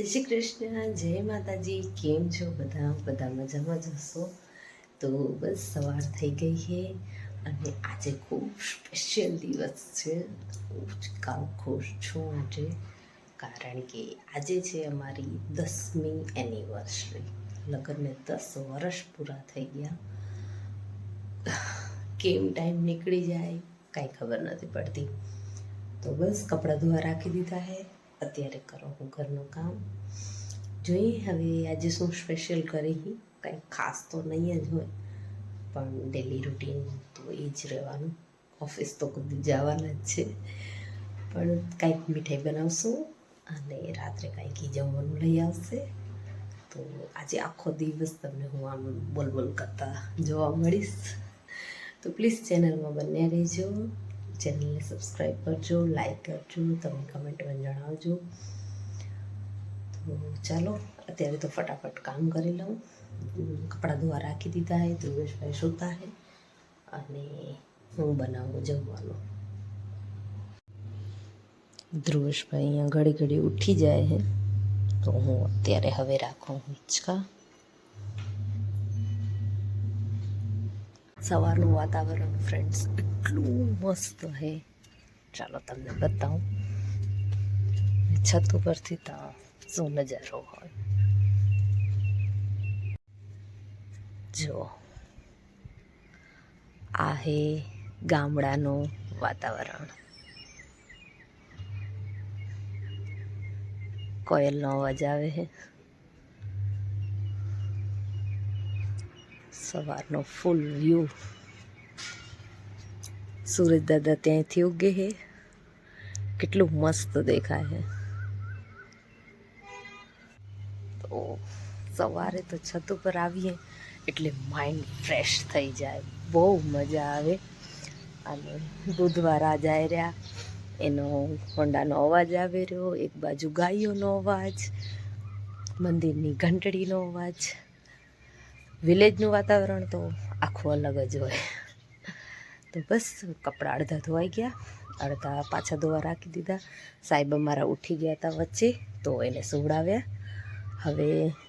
જય શ્રી કૃષ્ણ, જય માતાજી. કેમ છો બધા મજામાં જ હશો. તો બસ સવાર થઈ ગઈ છે અને આજે ખૂબ સ્પેશિયલ દિવસ છે. ખૂબ જ ખુશ છું આજે, કારણ કે આજે છે અમારી 10મી એનિવર્સરી. લગ્નને 10 વર્ષ પૂરા થઈ ગયા. કેમ ટાઈમ નીકળી જાય કાંઈ ખબર નથી પડતી. તો બસ કપડાં ધોવા રાખી દીધા છે. અત્યારે કરો હું ઘરનું કામ. જોઈએ હવે આજે શું સ્પેશિયલ કરી. કંઈ ખાસ તો નહીં જ હોય, પણ ડેલી રૂટીન તો એ જ રહેવાનું. ઓફિસ તો કદી જવાના જ છે, પણ કાંઈક મીઠાઈ બનાવશું અને રાત્રે કાંઈક જમવાનું લઈ આવશે. તો આજે આખો દિવસ તમને હું આમ બોલ કરતા જોવા મળીશ. તો પ્લીઝ ચેનલમાં બન્યા રહેજો. ચેનલને સબસ્ક્રાઈબ કરજો, લાઈક કરજો, તમે કમેન્ટમાં જણાવજો. તો ચાલો અત્યારે તો ફટાફટ કામ કરી લઉં. કપડાં ધોવા રાખી દીધા છે, ધ્રુવેશભાઈ સૂતા છે અને હું બનાવું જમવાનું. ધ્રુવેશભાઈ અહીંયા ઘડી ઉઠી જાય છે, તો હું અત્યારે હવે રાખું હિંચકા. સવારનું વાતાવરણ ફ્રેન્ડ્સ એટલું મસ્ત છે, ચાલો તમને બતાવું છત ઉપરથી તો શું નજારો હોય. જો આ હે ગામડાનું વાતાવરણ. કોયલનો અવાજ આવે છે. સવારનો ફૂલ વ્યૂ. સૂરજ દાદા ત્યાંથી ઉગે છે, કેટલું મસ્ત દેખાય છે. તો સવારે તો છત ઉપર આવીએ એટલે માઇન્ડ ફ્રેશ થઈ જાય, બહુ મજા આવે. અને દૂધવાળા જાય રહ્યા, એનો હોંડાનો અવાજ આવે રહ્યો, એક બાજુ ગાયોનો અવાજ, મંદિરની ઘંટડીનો અવાજ. વિલેજનું વાતાવરણ તો આખું અલગ જ હોય. તો બસ કપડાં અડધા ધોવાઈ ગયા, અડધા પાછા ધોવા રાખી દીધા. સાહેબ અમારા ઉઠી ગયા હતા વચ્ચે, તો એને સુવડાવ્યા. હવે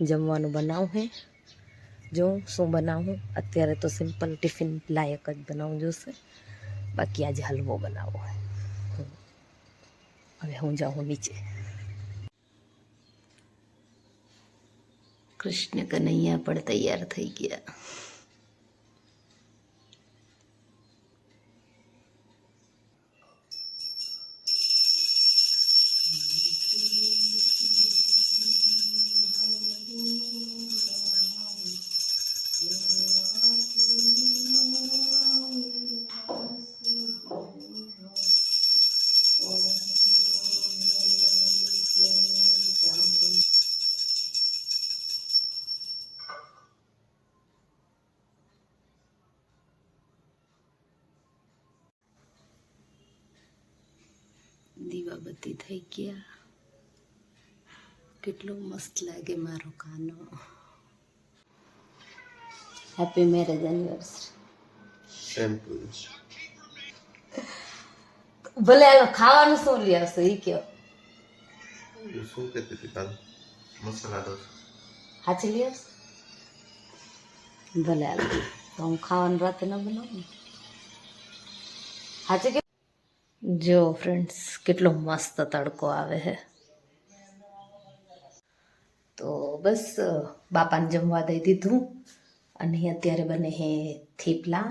જમવાનું બનાવું હે. જો શું બનાવું, અત્યારે તો સિમ્પલ ટિફિન લાયક જ બનાવવું જોશે, બાકી આજે હલવો બનાવવો હોય. હવે હું જાઉં નીચે. કૃષ્ણ કનૈયા પણ તૈયાર થઈ ગયા. દીવાબત્તી થઈ ગયા. કેટલો મસ્ત લાગે મારો Kano. Happy marriage anniversary. Same to you. ભલે હાલો ખાવાનું શું લઈ આવશો એ કયો. શું કહેતી હતી કાલ? મસાલા ઢોસા. હાચી લઈ આવશો? ભલે હાલો, તો હું ખાવાનું રાતે ન બનાવું. હાચી કે જો ફ્રેન્ડ્સ કેટલો મસ્ત તડકો આવે છે. તો બસ બાપાને જમવા દઈ દીધું અને અત્યારે બને છે થેપલા.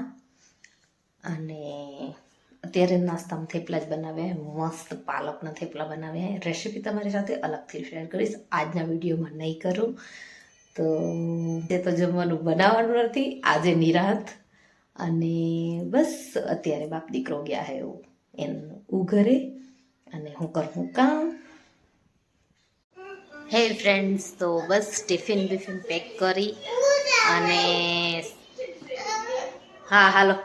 અને અત્યારે નાસ્તામાં થેપલા જ બનાવ્યા, મસ્ત પાલકના થેપલા બનાવ્યા. રેસીપી તમારી સાથે અલગથી શેર કરીશ, આજના વિડીયોમાં નહીં કરું. તો તે તો જમવાનું બનાવવાનું નથી આજે, નિરાંત. અને બસ અત્યારે બાપ દીકરો ગયા છે એનું ઘરે અને હું કરું કામ. હે ફ્રેન્ડ્સ, તો બસ ટિફિન બિફિન પેક કરી અને હા હાલો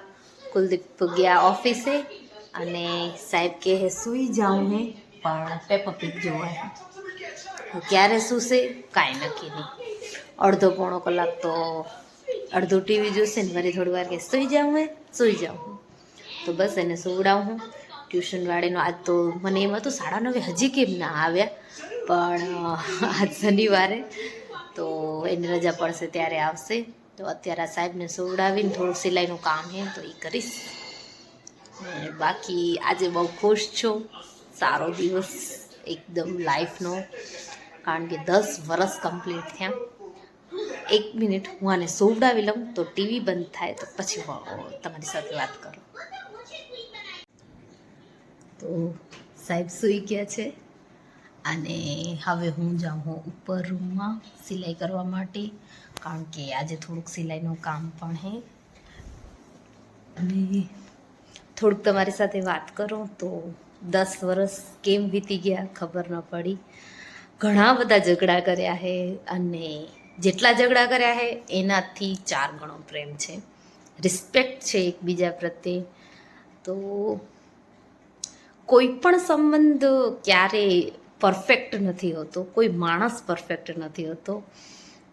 કુલદીપ ગયા ઓફિસે. અને સાહેબ કે હે સૂઈ જાઉં હે, પણ પેપર પીક જોવાય ક્યારે સૂશે કાંઈ નક્કી નહીં. અડધો પોણો કલાક તો અડધું ટીવી જોશે ને વળી થોડી વાર કે સૂઈ જાઉં. તો બસ એને સુવડાવું. ટ્યુશનવાળીનો આજ તો મને એમ હતું 9:30 હજી કેમ ના આવ્યા, પણ આજ શનિવારે તો એની રજા પડશે ત્યારે આવશે. તો અત્યારે આ સાહેબને સુવડાવીને થોડું સિલાઈનું કામ છે તો એ કરીશ. અને બાકી આજે બહુ ખુશ છું. સારો દિવસ એકદમ લાઈફનો, કારણ કે 10 વર્ષ કમ્પ્લીટ થયા. 1 મિનિટ હું આને સુવડાવી લઉં તો ટીવી બંધ થાય તો પછી તમારી સાથે વાત કરું. તો સાહેબ સૂઈ ગયા છે અને હવે હું જાઉં ઉપર રૂમમાં સિલાઈ કરવા માટે, કારણ કે આજે થોડુંક સિલાઈનું કામ પણ છે. અને થોડુંક તમારી સાથે વાત કરું તો 10 વર્ષ કેમ વીતી ગયા ખબર ન પડી. ઘણા બધા ઝઘડા કર્યા છે અને જેટલા ઝઘડા કર્યા છે એનાથી 4 ગણો પ્રેમ છે, રિસ્પેક્ટ છે એકબીજા પ્રત્યે. તો કોઈ પણ સંબંધ ક્યારેય પરફેક્ટ નથી હોતો, કોઈ માણસ પરફેક્ટ નથી હોતો.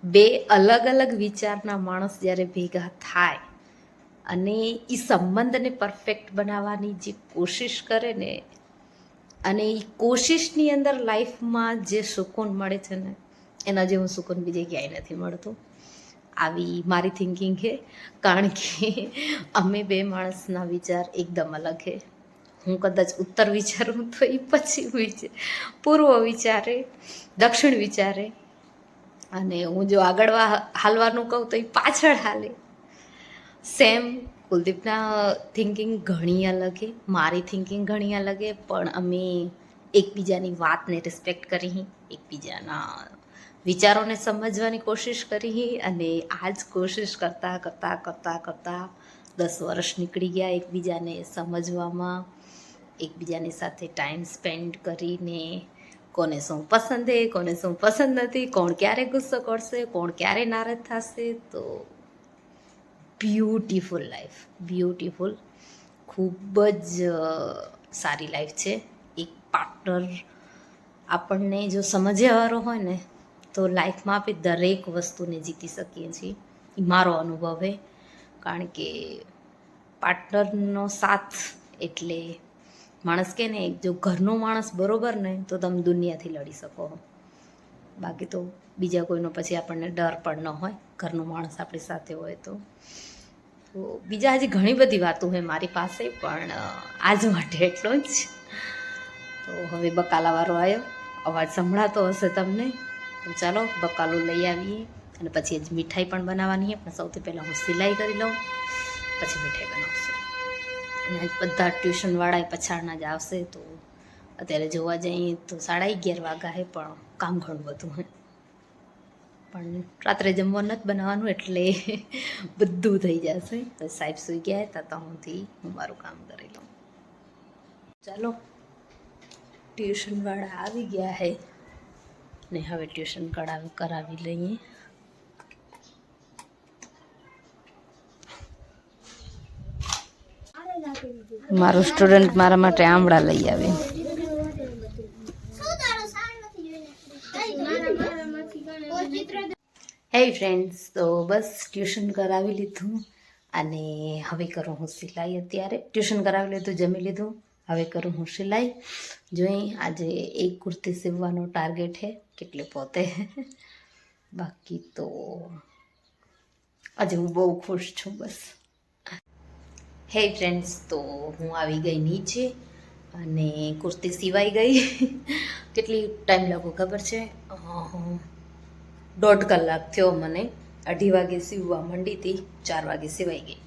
2 અલગ અલગ વિચારના માણસ જ્યારે ભેગા થાય અને એ સંબંધને પરફેક્ટ બનાવવાની જે કોશિશ કરે ને, અને એ કોશિશની અંદર લાઈફમાં જે સુકૂન મળે છે ને, એના જેવું સુકૂન બીજે ક્યાંય નથી મળતું. આવી મારી થિંકિંગ છે, કારણ કે અમે 2 માણસના વિચાર એકદમ અલગ છે. હું કદાચ ઉત્તર વિચારું તો એ પછી પૂર્વ વિચારે, દક્ષિણ વિચારે, અને હું જો આગળ હાલવાનું કહું તો એ પાછળ હાલે. સેમ કુલદીપના થિંકિંગ ઘણી અલગ છે, મારી થિંકિંગ ઘણી અલગ છે, પણ અમે એકબીજાની વાતને રિસ્પેક્ટ કરી, એકબીજાના વિચારોને સમજવાની કોશિશ કરી, અને આ જ કોશિશ કરતાં કરતાં કરતાં કરતાં 10 વર્ષ નીકળી ગયા એકબીજાને સમજવામાં, એકબીજાની સાથે ટાઈમ સ્પેન્ડ કરીને. કોને શું પસંદ છે, કોને શું પસંદ નથી, કોણ ક્યારે ગુસ્સો કરશે, કોણ ક્યારે નારાજ થશે. તો બ્યુટીફુલ લાઈફ, બ્યુટીફુલ, ખૂબ જ સારી લાઈફ છે. એક પાર્ટનર આપણને જો સમજ્યાવાળો હોય ને તો લાઈફમાં આપણે દરેક વસ્તુને જીતી શકીએ છીએ. એ મારો અનુભવ છે, કારણ કે પાર્ટનરનો સાથ એટલે માણસ કે ને, જો ઘરનો માણસ બરોબર ને તો તમે દુનિયાથી લડી શકો. બાકી તો બીજા કોઈનો પછી આપણને ડર પણ ન હોય, ઘરનો માણસ આપણી સાથે હોય તો. બીજા હજી ઘણી બધી વાતો છે મારી પાસે, પણ આજ માટે એટલો જ. તો હવે બકાલાવાળો આવ્યો, અવાજ સંભળાતો હશે તમને. તો ચાલો બકાલો લઈ આવીએ, અને પછી જ મીઠાઈ પણ બનાવવાની છે. પણ સૌથી પહેલાં હું સિલાઈ કરી લઉં, પછી મીઠાઈ બનાવશું. અને આજ બધા ટ્યુશનવાળા પછાડના જ આવશે. તો અત્યારે જોવા જઈએ તો 11:30 વાગ્યા છે, પણ કામ ઘણું બધું છે. પણ રાત્રે જમવાનું નથી બનાવવાનું, એટલે બધું થઈ જશે. તો સાહેબ સૂઈ ગયા હતા તો હું મારું કામ કરી લઉં. ચાલો, ટ્યુશનવાળા આવી ગયા છે ને હવે ટ્યુશન કરાવી લઈએ. મારો સ્ટુડન્ટ મારા માટે આમળા લઈ આવે. હે ફ્રેન્ડ્સ, તો બસ ટ્યુશન કરાવી લીધું અને હવે કરું હું સિલાઈ. અત્યારે ટ્યુશન કરાવી લીધું, જમી લીધું, હવે કરું હું સિલાઈ. જોઈ આજે એક કુર્તી સીવવાનો ટાર્ગેટ છે, કેટલે પોતે. બાકી તો આજે હું બહુ ખુશ છું. બસ હે ફ્રેન્ડ્સ, તો હું આવી ગઈ નીચે અને કુર્તી સિવાઈ ગઈ. કેટલી ટાઈમ લાગો ખબર છે? 1.5 કલાક થયો મને. 2:30 વાગે સીવવા માંડી હતી, 4 વાગે સિવાઈ ગઈ.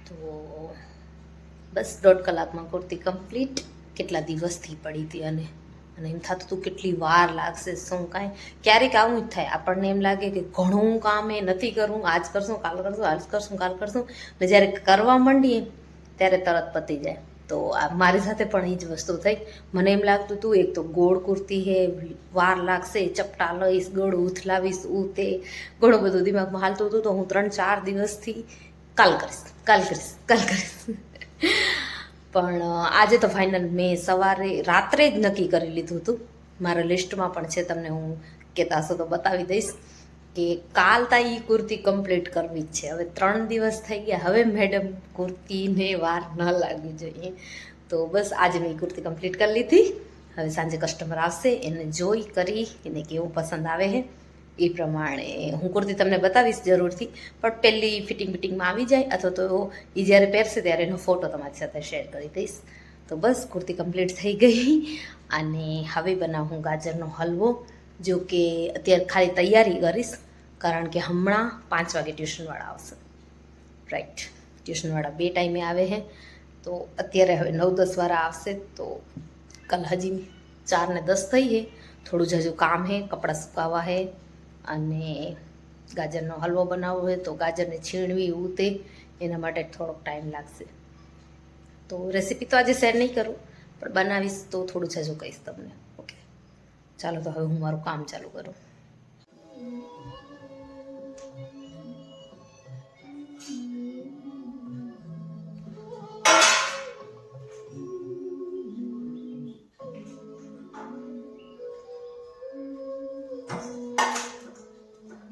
તો બસ 1.5 કલાકમાં કુર્તી કમ્પ્લીટ. કેટલા દિવસથી પડી હતી અને એમ થતું હતું કેટલી વાર લાગશે, શું કાંઈ. ક્યારેક આવું જ થાય, આપણને એમ લાગે કે ઘણું કામ એ નથી કરવું, આજ કરશું, કાલ કરશું, આજ કરશું, કાલ કરશું, ને જ્યારે કરવા માંડીએ ત્યારે તરત પતી જાય. તો આ મારી સાથે પણ એ જ વસ્તુ થઈ. મને એમ લાગતું હતું એક તો ગોળ કુર્તી હે, વાર લાગશે, ચપટા લઈશ, ગોળ ઉથલાવીશ, તે ઘણું બધું દિમાગમાં હાલતું હતું. તો હું 3-4 દિવસથી કાલ કરીશ, કાલ કરીશ, કાલ કરીશ. પણ આજે તો ફાઇનલ મેં રાત્રે જ નક્કી કરી લીધું હતું. મારા લિસ્ટમાં પણ છે, તમને હું કહેતા હશો તો બતાવી દઈશ કે કાલ તાઈ કુર્તી કમ્પ્લીટ કરવી જ છે. હવે 3 દિવસ થઈ ગયા, હવે મેડમ કુર્તીને વાર ન લાગવી જોઈએ. તો બસ આજે મેં કુર્તી કમ્પ્લીટ કરી લીધી હવે સાંજે કસ્ટમર આવશે, એને જોઈ કરી એને કેવું પસંદ આવે છે એ પ્રમાણે હું કુર્તી તમને બતાવીશ જરૂરથી, પણ પહેલી ફિટિંગમાં આવી જાય અથવા તો એ જ્યારે પહેરશે ત્યારે એનો ફોટો તમારી સાથે શેર કરી દઈશ. તો બસ કુર્તી કમ્પ્લીટ થઈ ગઈ અને હવે બનાવું ગાજરનો હલવો, જો કે અત્યારે ખાલી તૈયારી કરીશ કારણ કે હમણાં 5 વાગે ટ્યુશનવાળા આવશે. રાઈટ, ટ્યુશનવાળા 2 ટાઈમે આવે છે, તો અત્યારે હવે 9-10 વાળા આવશે. તો કલ હજી 4 ને 10 થઈ છે, થોડું જ હજુ કામ છે, કપડાં સુકાવવા છે અને ગાજરનો હલવો બનાવવો હોય તો ગાજરને છીણવી ઉતે એના માટે થોડોક ટાઈમ લાગશે. તો રેસીપી તો આજે શેર નહીં કરું, પણ બનાવીશ તો થોડું જ હજુ કહીશ તમને. ઓકે, ચાલો તો હવે હું મારું કામ ચાલુ કરું.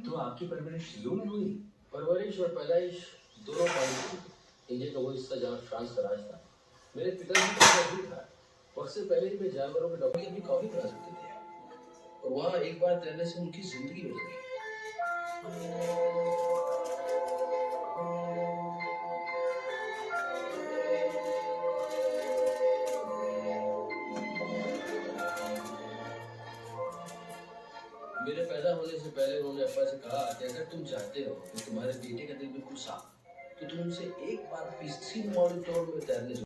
तो आपकी परवरिश यूं नहीं हुई? परवरिश और पैदाइश दोनों पानी थी। इंडिया का वो हिस्सा जहाँ फ्रांस का राज था। मेरे पिताजी का घर भी था। वक्त से पहले ही मैं जानवरों के डॉक्टर अपनी कॉफी बना सकते थे, और वहाँ एक बार तैरने से उनकी जिंदगी बदल गई। मेरे पैदा होने से पहले उन्होंने अब्बा से कहा कि अगर तुम चाहते हो कि तुम्हारे बेटे का दिल बिल्कुल साफ, तो तुम उनसे एक बार किसी मॉनिटर में तैरने से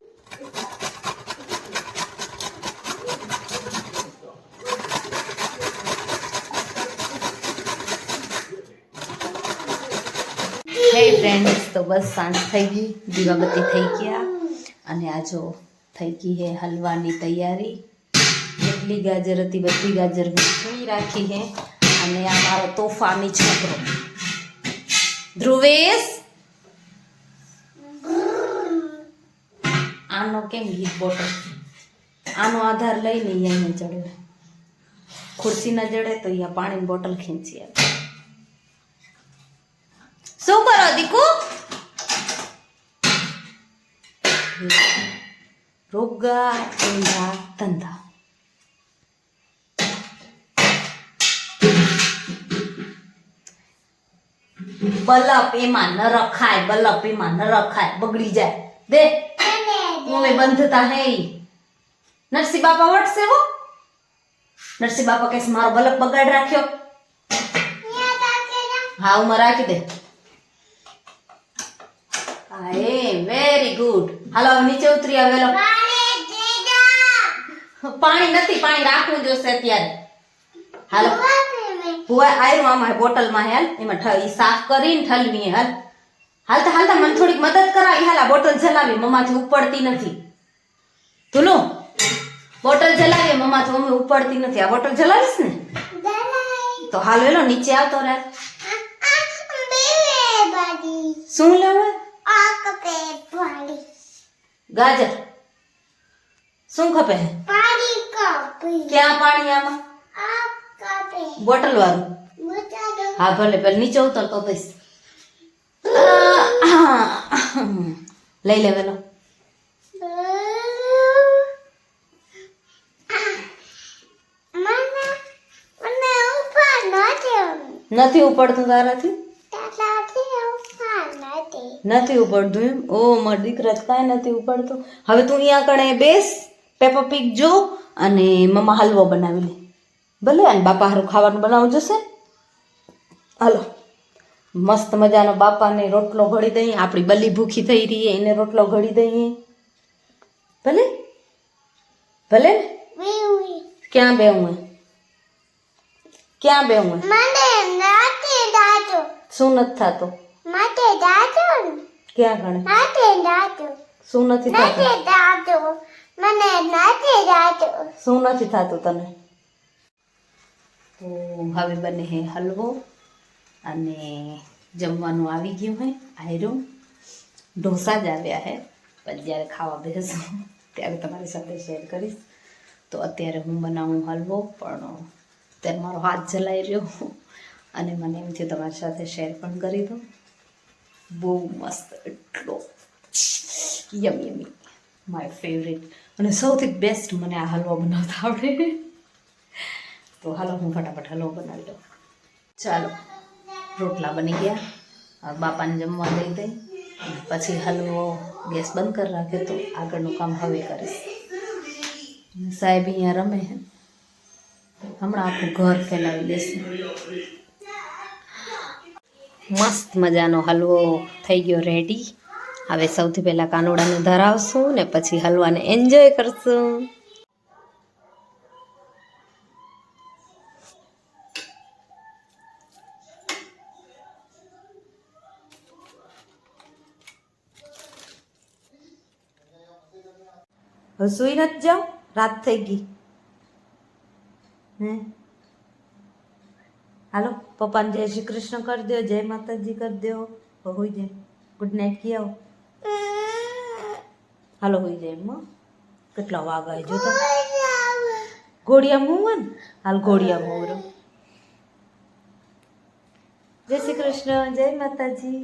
હે ફ્રેન્ડ્સ, તો બસ સાંજ થઈ ગઈ, દીવાબત્તી થઈ ગયા અને આ જો થઈ ગઈ છે હલવાની તૈયારી. જેટલી ગાજર હતી બધી ગાજર મેં છીણી રાખી છે અને આ મારો તોફાની છોકરો ધ્રુવેશ, આનો કેમ ગીત બોટલ, આનો આધાર લઈને અહીંયા ચડે, ખુરશી ના જડે તો અહીંયા પાણીની બોટલ ખેંચી આવે. શું કરો દીકુ? રોગા એના ધંધા. બલપ એમાં ન રખાય, બલપ એમાં ન રખાય, બગડી જાય. દે હવે બંધતા હે નરસિંહ બાપા વટશે હો. નરસિંહ બાપા કહેશે મારો બલપ બગાડ રાખ્યો. હા ઉમાં રાખી દે. Very good. હાલો નીચે ઉતરી આવેલો. પાણી નથી, પાણી રાખવું જોશે અત્યારે. હાલો ભુવા આયરું આમાં બોટલમાં હાલ, એમાં સાફ કરીને ઠલવી. હાલ હાલતા હાલતા મને થોડીક મદદ કરાવી. હાલ આ બોટલ જલાવી, મમ્માથી ઉપડતી નથી. ધુલુ બોટલ જલાવી, મમ્માથી મમ્મી ઉપડતી નથી. આ બોટલ જલાવીશ ને તો હાલ વેલો નીચે આવતો રહે. શું લેવે? ગાજર શું ખપે? ક્યાં પાણી આમાં? બોટલ વાળું? હા ભલે ભલે, નીચે ઉતર તો દઈશ. લઈ લે વેલો. નથી ઉપડતું તારાથી? નથી ઉપડતું એમ? ઓ મારા દીકરા કાંઈ નથી ઉપડતું. હવે તું અહીંયા કણે બેસ, પેપા પીક જો અને મમ્મા હલવો બનાવી લે. ભલે અને બાપા હારું ખાવાનું બનાવવું જશે. હાલો મસ્ત મજાનો બાપાને રોટલો ઘડી દઈએ. આપણી બલી ભૂખી થઈ રહી એને રોટલો ઘડી દઈએ. ભલે ભલે. ક્યાં બેવું? ક્યાં બેવું? શું નથી થતું? ક્યાં ગણે? શું નથી થતું? શું નથી થતું તને? તો હવે બને હે હલવો અને જમવાનું આવી ગયું હે. આયરું ઢોસા જ આવ્યા હે, પણ જ્યારે ખાવા બેસું ત્યારે તમારી સાથે શેર કરીશ. તો અત્યારે હું બનાવું હલવો, પણ ત્યારે મારો હાથ જલાઈ રહ્યો અને મને એમ થયું તમારી સાથે શેર પણ કરી દઉં. બહુ મસ્ત, એટલો યમી યમી, માય ફેવરેટ અને સૌથી બેસ્ટ મને આ હલવો બનાવતા આવડે. તો હાલો હું ફટાફટ હલવો બનાવી દઉં. ચાલો રોટલા બની ગયા. હવે બાપાને જમવા દઈ દઈ અને પછી હલવો ગેસ બંધ કરી રાખે તો આગળનું કામ હવે કરીશ. સાહેબ અહીંયા રમે છે, હમણાં આખું ઘર ફેલાવી દેશે. મસ્ત મજાનો હલવો થઈ ગયો રેડી. હવે સૌથી પહેલાં કાનુડાને ધરાવશું ને પછી હલવાને એન્જોય કરશું. હવે સુઈ નથી જાઓ, રાત થઈ ગઈ. હાલો પપ્પાને જય શ્રી કૃષ્ણ કરી દો, જય માતાજી કરી દો. હોઈ જાય, ગુડ નાઇટ કી આવો. હાલો હોઈ જાય એમ. કેટલા વાગ્યા જોતા ઘોડિયા મું ને. હાલ ઘોડિયા મું. જય શ્રી કૃષ્ણ, જય માતાજી.